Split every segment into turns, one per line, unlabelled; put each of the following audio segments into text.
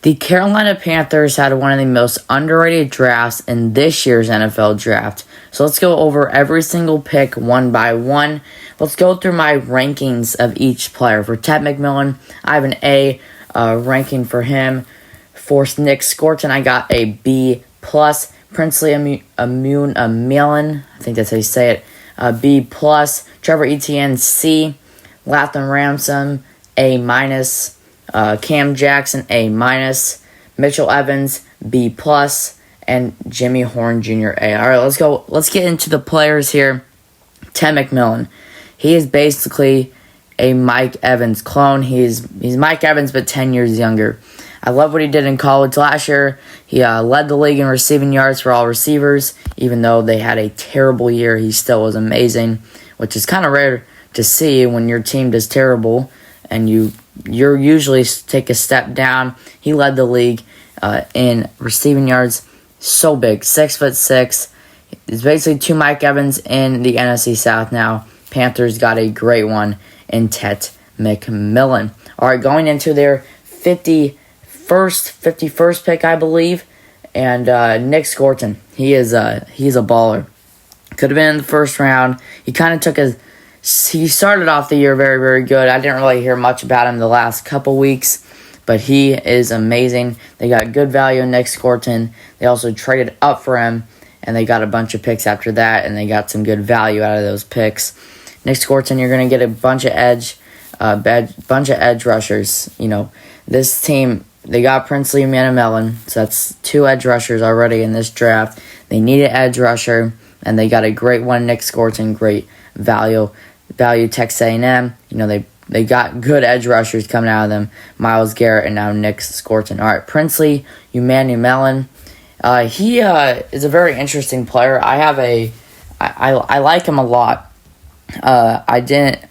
The Carolina Panthers had one of the most underrated drafts in this year's NFL draft. So let's go over every single pick one by one. Let's go through my rankings of each player. For Ted McMillan, I have an A ranking for him. For Nick Scorton, I got a B+. Princely Amulan, I think that's how you say it, B+. Trevor Etienne, C. Lathan Ransom, A-. Cam Jackson, A-. Mitchell Evans, B+. And Jimmy Horn Jr., A. All right, let's get into the players here. Ted McMillan. He is basically a Mike Evans clone. He's Mike Evans, but 10 years younger. I love what he did in college last year. He led the league in receiving yards for all receivers. Even though they had a terrible year, he still was amazing, which is kind of rare to see when your team does terrible and you're usually take a step down. He led the league in receiving yards. So big, 6'6". It's basically two Mike Evans in the NFC South now. Panthers got a great one in Ted McMillan. All right, going into their 51st pick, I believe, and Nick Scorton. He's a baller. Could have been in the first round. He started off the year very, very good. I didn't really hear much about him the last couple weeks, but he is amazing. They got good value in Nick Scorton. They also traded up for him, and they got a bunch of picks after that, and they got some good value out of those picks. Nick Scorton, you're going to get a bunch of edge rushers. You know, this team, they got Princely Amulan, so that's two edge rushers already in this draft. They need an edge rusher, and they got a great one, Nick Scorton, great value. Texas A&M, you know, they got good edge rushers coming out of them. Myles Garrett and now Nick Scorton. All right, Princely Amulan. He is a very interesting player. I like him a lot. I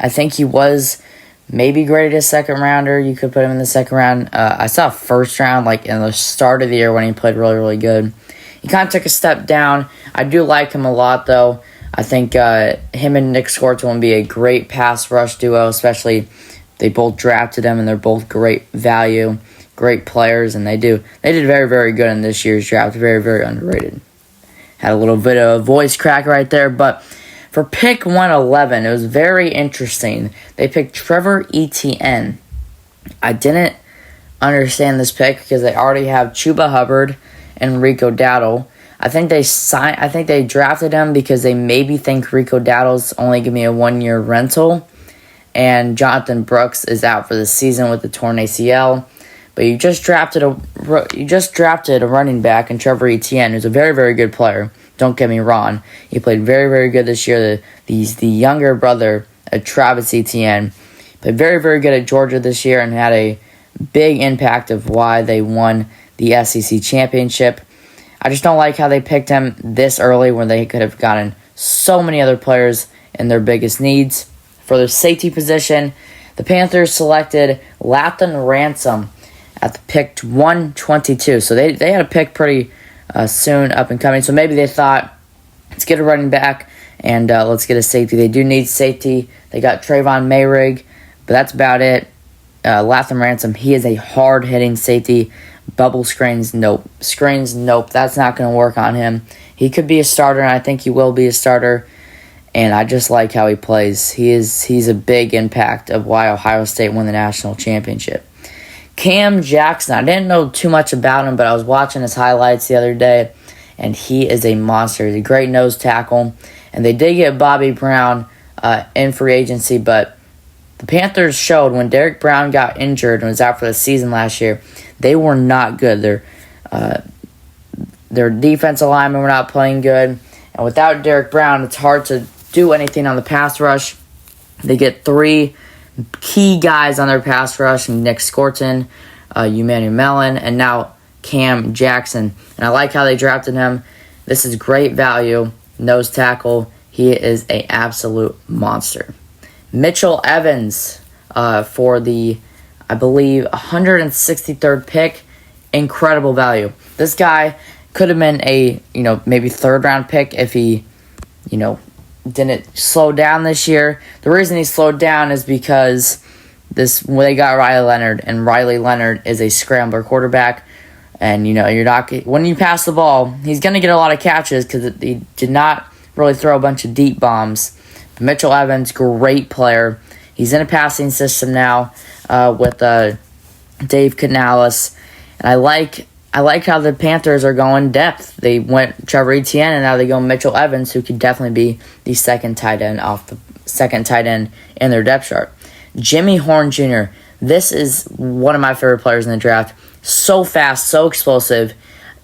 think he was maybe graded a second rounder. You could put him in the second round. I saw first round, like in the start of the year when he played really, really good. He kind of took a step down. I do like him a lot, though. I think him and Nick Scorton will be a great pass rush duo, especially they both drafted him and they're both great value, great players, and they did very, very good in this year's draft. Very, very underrated. Had a little bit of a voice crack right there, but for pick 111, it was very interesting. They picked Trevor Etienne. I didn't understand this pick because they already have Chuba Hubbard and Rico Dowdle. I think they drafted him because they maybe think Rico Dowdle's only going to be a 1-year rental, and Jonathan Brooks is out for the season with the torn ACL. But you just drafted a running back in Trevor Etienne, who's a very, very good player. Don't get me wrong. He played very, very good this year. He's the younger brother of Travis Etienne. Played very, very good at Georgia this year and had a big impact of why they won the SEC championship. I just don't like how they picked him this early when they could have gotten so many other players in their biggest needs. For their safety position, the Panthers selected Lathan Ransom at the pick 122. So they had a pick pretty soon up and coming. So maybe they thought, let's get a running back and let's get a safety. They do need safety. They got Trayvon Mayrig, but that's about it. Lathan Ransom, he is a hard-hitting safety. Bubble screens, nope. Screens, nope. That's not going to work on him. He could be a starter, and I think he will be a starter. And I just like how he plays. He's a big impact of why Ohio State won the national championship. Cam Jackson, I didn't know too much about him, but I was watching his highlights the other day, and he is a monster. He's a great nose tackle. And they did get Bobby Brown in free agency, but the Panthers showed when Derek Brown got injured and was out for the season last year, they were not good. Their defensive linemen were not playing good. And without Derek Brown, it's hard to do anything on the pass rush. They get three key guys on their pass rush, Nick Scorton, Amulan, and now Cam Jackson. And I like how they drafted him. This is great value. Nose tackle. He is an absolute monster. Mitchell Evans for the, I believe, 163rd pick. Incredible value. This guy could have been a, maybe third-round pick if he, didn't slow down this year. The reason he slowed down is because when they got Riley Leonard, and Riley Leonard is a scrambler quarterback. And, you're not when you pass the ball, he's going to get a lot of catches because he did not really throw a bunch of deep bombs. But Mitchell Evans, great player. He's in a passing system now with Dave Canales. And I like how the Panthers are going depth. They went Trevor Etienne, and now they go Mitchell Evans, who could definitely be the second tight end in their depth chart. Jimmy Horn Jr. This is one of my favorite players in the draft. So fast, so explosive.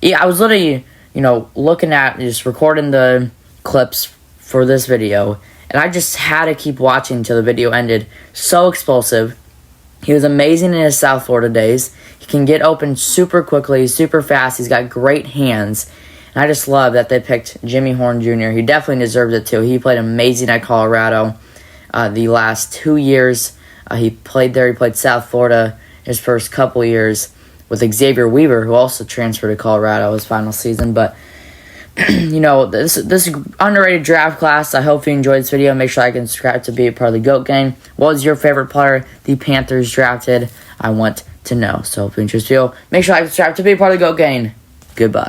Yeah, I was literally, looking at, just recording the clips for this video, and I just had to keep watching until the video ended. So explosive. He was amazing in his South Florida days. He can get open super quickly, super fast. He's got great hands. And I just love that they picked Jimmy Horn Jr. He definitely deserves it, too. He played amazing at Colorado the last 2 years. He played there. He played South Florida his first couple years with Xavier Weaver, who also transferred to Colorado his final season. But, this underrated draft class. I hope you enjoyed this video. Make sure I can subscribe to be a part of the GOAT gang. What was your favorite player the Panthers drafted? I want to know. So if you enjoyed this video, make sure I subscribe to be a part of the GOAT gang. Goodbye.